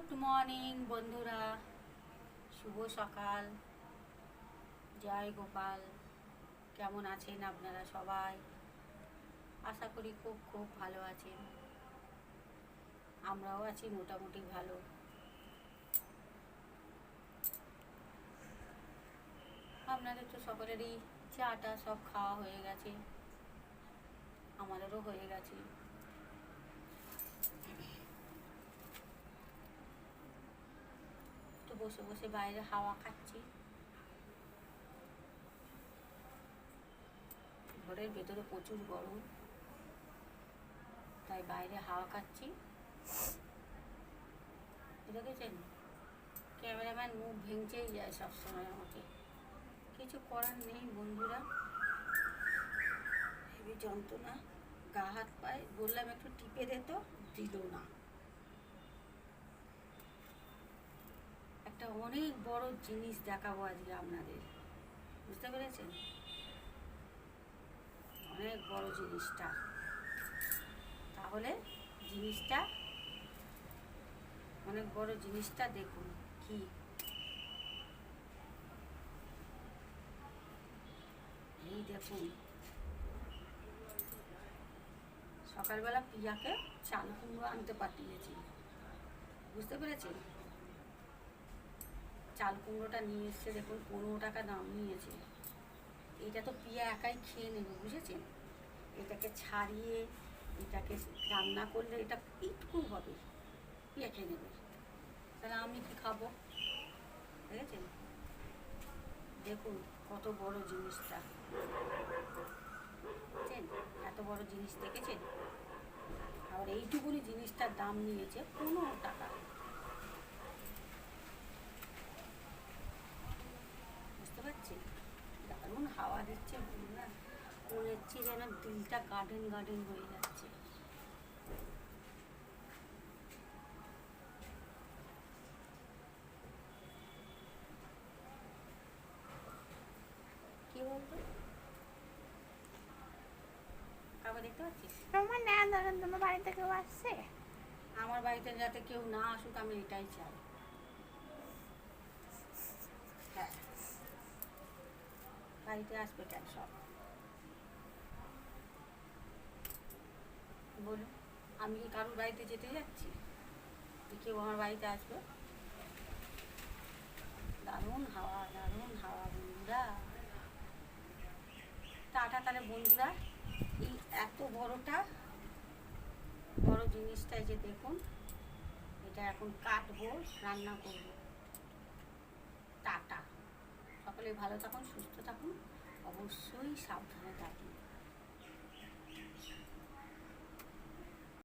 Good morning বন্ধুরা, শুভ সকাল। জয় গোপাল। কেমন আছেন আপনারা সবাই? আশা করি খুব খুব ভালো আছেন। আমরাও আছি মোটামুটি ভালো। আপনাদের তো সকলেরই চাটা সব খাওয়া হয়ে গেছে, আমাদেরও হয়ে গেছে। তো বসে বসে বাইরে হাওয়া খাচ্ছি। ঘরের ভেতরে প্রচুর গরম, তাই বাইরে হাওয়া খাচ্ছি। দেখেছেন, ক্যামেরাম্যান মুখ ভেঙচেই যায় সবসময় আমাকে। কিছু করার নেই বন্ধুরা, হেবি যন্ত্রণা, গা হাত পায়ে। বললাম একটু টিপে দে, তো দিল না। একটা অনেক বড় জিনিস দেখাবো আজকে আপনাদের, বুঝতে পেরেছেন? অনেক বড় জিনিসটা, তাহলে জিনিসটা অনেক বড় জিনিসটা দেখুন কি। এই দেখুন, সকালবেলা পিয়াকে চাল কুমড়ো আনতে পাঠিয়েছি, বুঝতে পেরেছেন? চাল কুমড়োটা নিয়ে এসছে, দেখুন 15 টাকা দাম নিয়েছে। এটা তো পিয়া একাই খেয়ে নেবে, বুঝেছেন? এটাকে ছাড়িয়ে এটাকে রান্না করলে এটা একটু হবে, পিয়া খেয়ে নেবে। তাহলে আমি কি খাবো? দেখেছেন, দেখুন কত বড় জিনিসটা, বুঝছেন? এত বড় জিনিস দেখেছেন? আবার এইটুকুনি জিনিসটার দাম নিয়েছে 15 টাকা, বুঝতে পারছি। দারুণ হাওয়া দিচ্ছে বন্ধুরা, মনে হচ্ছে যেন দিলটা গার্ডেন গার্ডেন হয়ে যাচ্ছে। কি বলতো, কাউকে দেখতে পাচ্ছিস? তোমার না ধরেন তোমার বাড়িতে কেউ আসছে? আমার বাড়িতে যাতে কেউ না আসুক, আমি এটাই চাই। হ্যাঁ, বাড়িতে আসবে কেন সব? বলুন, আমি কি কারোর বাড়িতে যেতে যাচ্ছি যে কেউ আমার বাড়িতে আসবে? দারুণ হাওয়া, দারুণ হাওয়া বন্ধুরা। টাটা তাহলে বন্ধুরা। এই এত বড় জিনিসটা যে দেখুন, এটা এখন কাটবো, রান্না করবো। টাটা। সকলে ভালো থাকুন, সুস্থ থাকুন, অবশ্যই সাবধানে থাকুন।